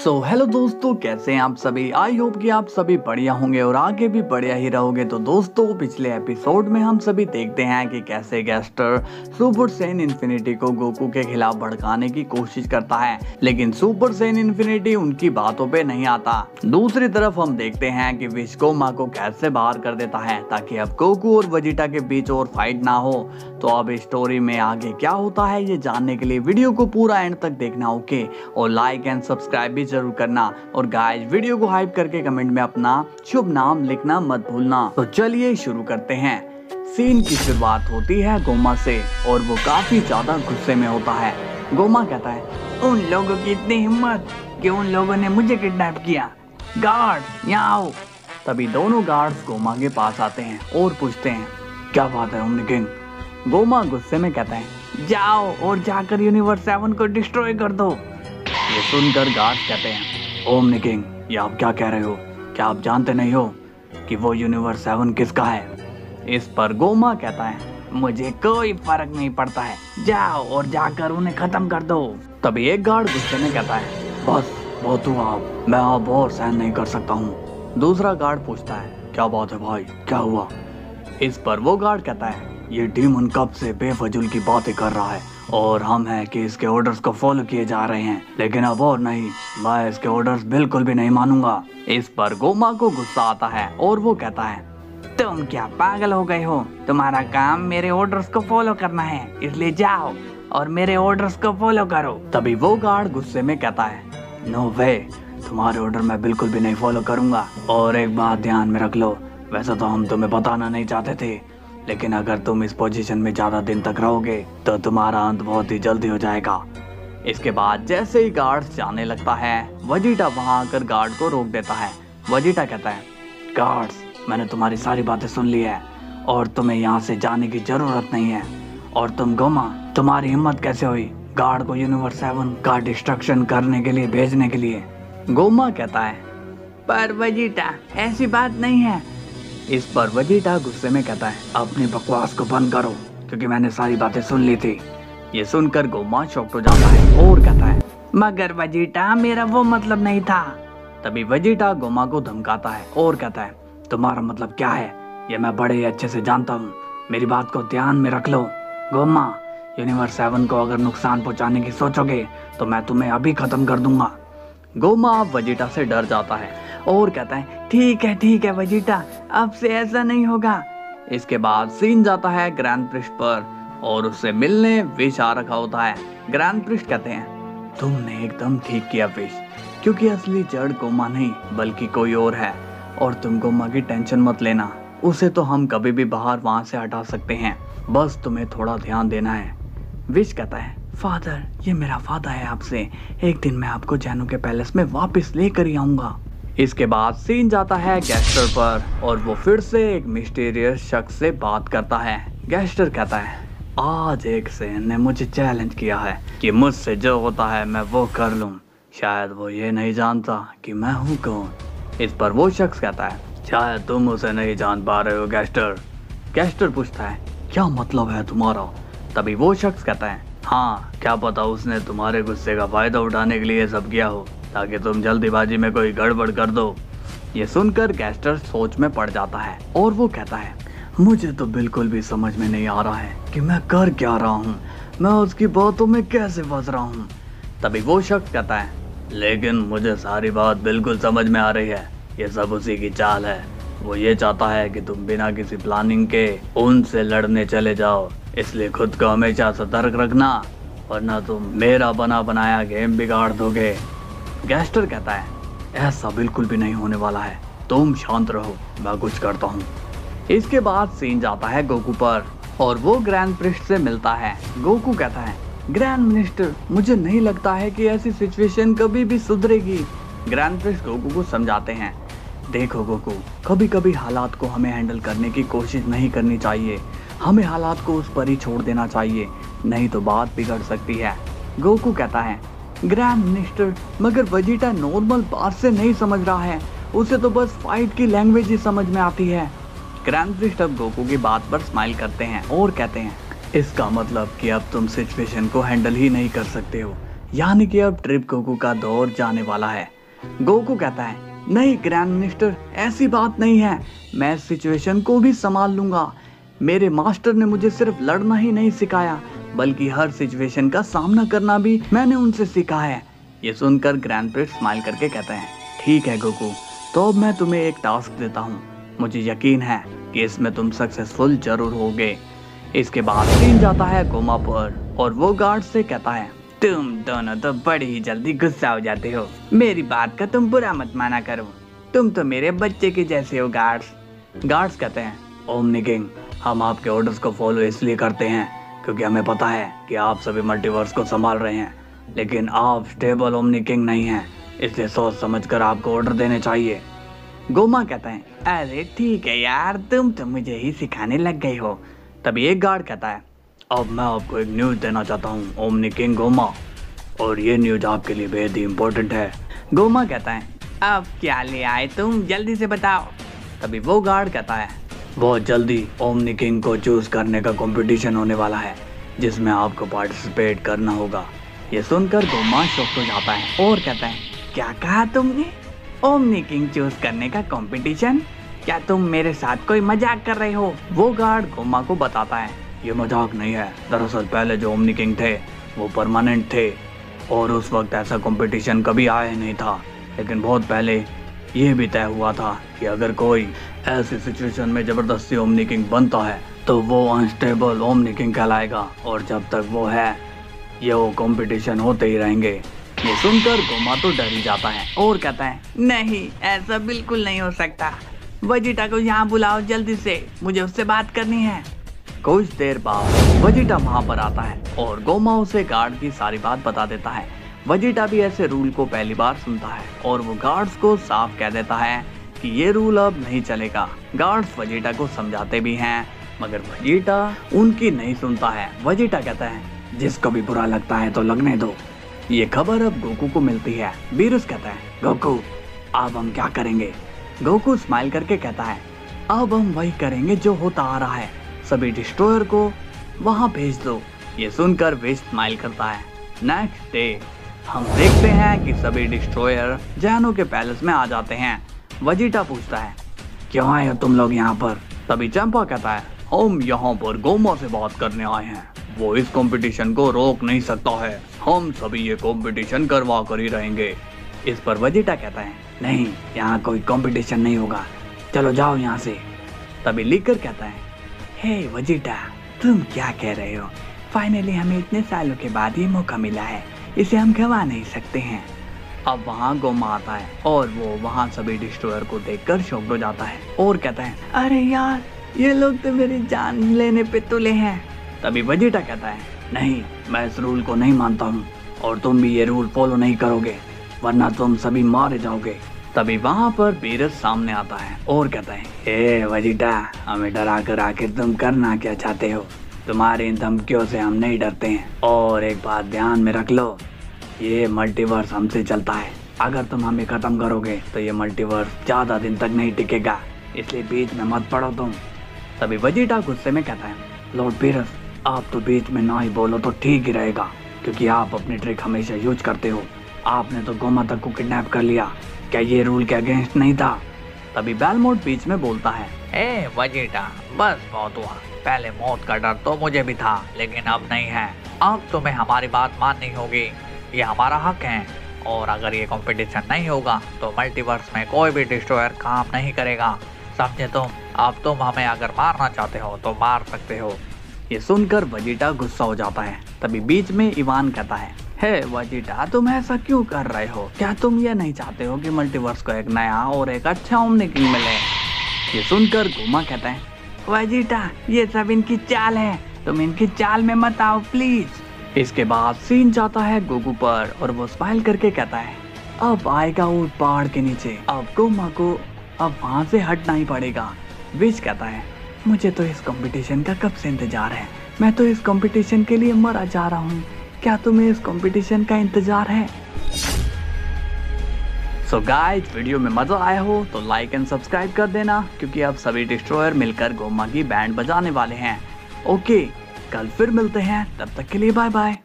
Hello दोस्तों, कैसे हैं आप सभी। आई होप कि आप सभी बढ़िया होंगे और आगे भी बढ़िया ही रहोगे। तो दोस्तों, पिछले एपिसोड में हम सभी देखते हैं कि कैसे गेस्टर सुपर सैयन इन्फिनिटी को गोकू के खिलाफ भड़काने की कोशिश करता है, लेकिन सुपर सैयन इन्फिनिटी उनकी बातों पे नहीं आता। दूसरी तरफ हम देखते हैं कि विश गोमा को कैसे बाहर कर देता है ताकि अब गोकू और वेजिटा के बीच और फाइट ना हो। तो अब स्टोरी में आगे क्या होता है ये जानने के लिए वीडियो को पूरा एंड तक देखना, ओके। और लाइक एंड सब्सक्राइब भी जरूर करना। और गाइस, वीडियो को हाइप करके कमेंट में अपना शुभ नाम लिखना मत भूलना। तो चलिए शुरू करते हैं। सीन की शुरुआत होती है गोमा से और वो काफी ज्यादा गुस्से में होता है। गोमा कहता है, उन लोगों की इतनी हिम्मत कि उन लोगों ने मुझे किडनैप किया। गार्ड यहाँ आओ। तभी दोनों गार्ड्स गोमा के पास आते हैं और पूछते हैं, क्या बात है ओमनी किंग। गोमा गुस्से में कहता है, जाओ और जाकर यूनिवर्स 7 को डिस्ट्रॉय कर दो। ये सुनकर गार्ड्स कहते हैं, ओमनी किंग, ये आप क्या कह रहे हो? क्या आप जानते नहीं हो कि वो यूनिवर्स 7 किसका है? इस पर गोमा कहता है, मुझे कोई फर्क नहीं पड़ता है, जाओ और जाकर उन्हें खत्म कर दो। तभी एक गार्ड गुस्से में कहता है, बस बहुत हुआ, आप मैं अब और सहन नहीं कर सकता हूँ। दूसरा गार्ड पूछता है, क्या बात है भाई, क्या हुआ? इस पर वो गार्ड कहता है, ये डीमन कब से बेफजूल की बातें कर रहा है और हम हैं कि इसके ऑर्डर्स को फॉलो किए जा रहे हैं, लेकिन अब और नहीं, मैं इसके ऑर्डर्स बिल्कुल भी नहीं मानूंगा। इस पर गोमा को गुस्सा आता है और वो कहता है, तुम क्या पागल हो गए हो? तुम्हारा काम मेरे ऑर्डर्स को फॉलो करना है, इसलिए जाओ और मेरे ऑर्डर्स को फॉलो करो। तभी वो गार्ड गुस्से में कहता है, नो वे, तुम्हारे ऑर्डर मैं बिल्कुल भी नहीं फॉलो करूंगा। और एक बात ध्यान में रख लो, वैसे तो हम तुम्हें बताना नहीं चाहते थे, लेकिन अगर तुम इस पोजीशन में ज्यादा दिन तक रहोगे तो तुम्हारा अंत बहुत ही जल्दी हो जाएगा। इसके बाद जैसे ही गार्ड्स जाने लगता है, वेजिटा वहां आकर गार्ड को रोक देता है। वेजिटा कहता है, गार्ड्स, मैंने तुम्हारी सारी बातें सुन ली है और तुम्हें यहाँ से जाने की जरूरत नहीं है। और तुम गोमा, तुम्हारी हिम्मत कैसे हुई गार्ड को यूनिवर्स 7 का डिस्ट्रक्शन करने के लिए भेजने के लिए? गोमा कहता है, पर वेजिटा, ऐसी बात नहीं है। इस पर वेजिटा गुस्से में कहता है, अपनी बकवास को बंद करो, क्योंकि मैंने सारी बातें सुन ली थी। ये सुनकर गोमा शॉक्ड हो जाता है और कहता है, मगर वेजिटा, मेरा वो मतलब नहीं था। तभी वेजिटा गोमा को धमकाता है और कहता है, तुम्हारा मतलब क्या है ये मैं बड़े अच्छे से जानता हूँ, मेरी बात को ध्यान में रख लो। गोमा, यूनिवर्स 7 को अगर नुकसान पहुँचाने की सोचोगे तो मैं तुम्हें अभी खत्म कर दूंगा। गोमा वेजिटा से डर जाता है और कहता है, ठीक है वेजिटा, अब से ऐसा नहीं होगा। इसके बाद सीन जाता है ग्रैंड प्रिस्ट पर और उससे मिलने विश आ रखा होता है। ग्रैंड प्रिस्ट कहते हैं, तुमने एकदम ठीक किया विश, क्योंकि असली जड़ गोमा नहीं बल्कि कोई और है। और तुम गोमा की टेंशन मत लेना, उसे तो हम कभी भी बाहर वहां से हटा सकते हैं, बस तुम्हें थोड़ा ध्यान देना है। विश कहता है, फादर, ये मेरा वादा है आपसे, एक दिन मैं आपको जैनो के पैलेस में वापस लेकर ही आऊंगा। इसके बाद सीन जाता है गेस्टर पर और वो फिर से एक मिस्टीरियस शख्स से बात करता है। गेस्टर कहता है, आज एक सैयन ने मुझे चैलेंज किया है कि मुझसे जो होता है मैं वो कर लूं। शायद वो ये नहीं जानता कि मैं हूँ कौन। इस पर वो शख्स कहता है, शायद तुम उसे नहीं जान पा रहे हो गेस्टर। गेस्टर पूछता है, क्या मतलब है तुम्हारा? तभी वो शख्स कहता है, हाँ, क्या पता उसने तुम्हारे गुस्से का फायदा उठाने के लिए सब किया हो ताकि तुम जल्दीबाजी में कोई गड़बड़ कर दो। ये सुनकर गेस्टर सोच में पड़ जाता है और वो कहता है, मुझे तो बिल्कुल भी समझ में नहीं आ रहा है कि मैं कर क्या रहा हूँ, मैं उसकी बातों में कैसे फंस रहा हूँ। तभी वो शख्स कहता है, लेकिन मुझे सारी बात बिल्कुल समझ में आ रही है, ये सब उसी की चाल है। वो ये चाहता है कि तुम बिना किसी प्लानिंग के उनसे लड़ने चले जाओ, इसलिए खुद को हमेशा सतर्क रखना, वरना तुम मेरा बना बनाया गेम बिगाड़ दोगे। गेस्टर कहता है, ऐसा बिल्कुल भी नहीं होने वाला है, तुम शांत रहो, मैं कुछ करता हूँ। इसके बाद सीन जाता है गोकू पर और वो ग्रैंड प्रिस्ट से मिलता है। गोकू कहता है, ग्रैंड मिनिस्टर, मुझे नहीं लगता है कि ऐसी सिचुएशन कभी भी सुधरेगी। ग्रैंड प्रिस्ट गोकू को समझाते हैं, देखो गोकू, कभी कभी हालात को हमें हैंडल करने की कोशिश नहीं करनी चाहिए, हमें हालात को उस पर ही छोड़ देना चाहिए, नहीं तो बात बिगड़ सकती है। गोकू कहता है, ग्रैंड मिनिस्टर, मगर वेजिटा नॉर्मल बात से नहीं समझ रहा है, उसे तो बस फाइट की लैंग्वेज ही समझ में आती है। ग्रैंड प्रिस्ट अब गोकू की बात पर स्माइल करते हैं और कहते हैं, इसका मतलब कि अब तुम सिचुएशन को हैंडल ही नहीं कर सकते हो, यानी कि अब ट्रिप गोकू का दौर जाने वाला है। गोकू कहता है नहीं ग्रैंड मिनिस्टर, ऐसी बात नहीं है, मैं इस सिचुएशन को भी संभाल लूंगा। मेरे मास्टर ने मुझे सिर्फ लड़ना ही नहीं सिखाया बल्कि हर सिचुएशन का सामना करना भी मैंने उनसे सीखा है। ये सुनकर ग्रैंड प्रिंस स्माइल करके कहते हैं ठीक है गोकू, तो अब मैं तुम्हें एक टास्क देता हूँ, मुझे यकीन है कि इसमें तुम सक्सेसफुल जरूर होगे। इसके बाद सीन जाता है गोमा पर और वो गार्ड से कहता है तुम दोनों तो बड़ी ही जल्दी गुस्सा हो जाते हो, मेरी बात का तुम बुरा मत माना करो, तुम तो मेरे बच्चे के जैसे हो गार्ड्स कहते हैं ओमनी किंग, हम आपके ऑर्डर्स को फॉलो इसलिए करते हैं क्योंकि हमें पता है कि आप सभी मल्टीवर्स को संभाल रहे हैं, लेकिन आप स्टेबल ओमनी किंग नहीं हैं, इसलिए सोच समझकर आपको ऑर्डर देने चाहिए। गोमा कहता है अरे ठीक है यार, तुम तो मुझे ही सिखाने लग गए हो। तभी एक गार्ड कहता है अब मैं आपको एक न्यूज़ देना चाहता हूँ ओमनी किंग गोमा, और ये न्यूज़ आपके लिए बेहद ही इम्पोर्टेंट है। गोमा कहता है अब क्या ले आए तुम, जल्दी से बताओ। तभी वो गार्ड कहता है बहुत जल्दी ओमनी किंग को चूज करने का कंपटीशन होने वाला है जिसमें आपको पार्टिसिपेट करना होगा। ये सुनकर गोमा शॉक हो जाता है और कहता है क्या कहा तुमने, ओमनी किंग चूज करने का कंपटीशन, क्या तुम मेरे साथ कोई मजाक कर रहे हो। वो गार्ड गोमा को बताता है ये मजाक नहीं है, दरअसल पहले जो ओमनी किंग थे वो परमानेंट थे और उस वक्त ऐसा कंपटीशन कभी आया नहीं था, लेकिन बहुत पहले ये भी तय हुआ था कि अगर कोई ऐसी सिचुएशन में जबरदस्ती ओमनी किंग बनता है तो वो अनस्टेबल ओमनी किंग कहलाएगा और जब तक वो है ये वो कंपटीशन होते ही रहेंगे। ये सुनकर गोमा तो डर ही जाता है और कहता है नहीं ऐसा बिल्कुल नहीं हो सकता, वेजिटा को यहाँ बुलाओ जल्दी से, मुझे उससे बात करनी है। कुछ देर बाद वेजिटा वहाँ पर आता है और गोमा उसे गार्ड की सारी बात बता देता है। वेजिटा भी ऐसे रूल को पहली बार सुनता है और वो गार्ड्स को साफ कह देता है कि ये रूल अब नहीं चलेगा। गार्ड्स वेजिटा को समझाते भी हैं मगर वेजिटा उनकी नहीं सुनता है। वेजिटा कहता है जिसको भी बुरा लगता है तो लगने दो। ये खबर अब गोकू को मिलती है। बीरुस कहता है गोकू अब हम क्या करेंगे। गोकू स्माइल करके कहता है अब हम वही करेंगे जो होता आ रहा है, सभी डिस्ट्रॉयर को वहां भेज दो। ये सुनकर विश स्माइल करता है। नेक्स्ट डे हम देखते हैं कि सभी डिस्ट्रॉयर जैनो के पैलेस में आ जाते हैं। वेजिटा पूछता है क्यों आए हो तुम लोग यहाँ पर। तभी चंपा कहता है हम यहाँ पर गोमा से बात करने आए हैं, वो इस कंपटीशन को रोक नहीं सकता है, हम सभी ये कंपटीशन करवा कर ही रहेंगे। इस पर वेजिटा कहता है नहीं यहाँ कोई कंपटीशन नहीं होगा, चलो जाओ यहाँ से। तभी लीकर कहता है हे वेजिटा तुम क्या कह रहे हो, फाइनली हमें इतने सालों के बाद ये मौका मिला है, इसे हम गवा नहीं सकते हैं। अब वहाँ गोमा आता है और वो वहाँ सभी डिस्ट्रॉयर को देखकर शॉक्ड हो जाता है और कहता है अरे यार ये लोग तो मेरी जान लेने पे तुले हैं। तभी वेजिटा कहता है नहीं मैं इस रूल को नहीं मानता हूँ और तुम भी ये रूल फॉलो नहीं करोगे वरना तुम सभी मारे जाओगे। तभी वहाँ पर बीरस सामने आता है और कहता है हे वेजिटा हमें डरा कर आखिर तुम करना क्या चाहते हो, तुम्हारी इन धमकियों से हम नहीं डरते हैं और एक बात ध्यान में रख लो ये मल्टीवर्स हमसे चलता है, अगर तुम हमें खत्म करोगे तो ये मल्टीवर्स ज्यादा दिन तक नहीं टिकेगा, इसलिए बीच में मत पड़ो तुम। तभी वेजिटा गुस्से में कहता है लॉर्ड बीरस आप तो बीच में ना ही बोलो तो ठीक ही रहेगा क्योंकि आप अपनी ट्रिक हमेशा यूज करते हो, आपने तो गोमा तक को किडनैप कर लिया, क्या ये रूल के अगेंस्ट नहीं था। तभी बेलमोट बीच में बोलता है ए वेजिटा बस बहुत हुआ, पहले मौत का डर तो मुझे भी था लेकिन अब नहीं है, अब तुम्हें हमारी बात माननी होगी, ये हमारा हक है और अगर ये कंपटीशन नहीं होगा तो मल्टीवर्स में कोई भी डिस्ट्रॉयर काम नहीं करेगा, समझे तुम। अब तुम हमें अगर मारना चाहते हो तो मार सकते हो। ये सुनकर वेजिटा गुस्सा हो जाता है। तभी बीच में इवान कहता है हे वेजिटा तुम ऐसा क्यों कर रहे हो, क्या तुम ये नहीं चाहते हो कि मल्टीवर्स को एक नया और एक अच्छा ओमनी किंग मिले। ये सुनकर गोमा कहता है वेजिटा ये सब इनकी चाल है, तुम इनकी चाल में मत आओ प्लीज। इसके बाद सीन जाता है गोकू पर और वो स्माइल करके कहता है अब आएगा ऊंट पहाड़ के नीचे, अब गोमा को अब वहाँ से हटना ही पड़ेगा। विश कहता है मुझे तो इस कंपटीशन का कब से इंतजार है, मैं तो इस कंपटीशन के लिए मरा जा रहा हूँ, क्या तुम्हें इस कंपटीशन का इंतजार है। सो गाइस वीडियो में मजा आया हो तो लाइक एंड सब्सक्राइब कर देना क्योंकि अब सभी डिस्ट्रॉयर मिलकर गोमा की बैंड बजाने वाले हैं। ओके कल फिर मिलते हैं, तब तक के लिए बाय बाय।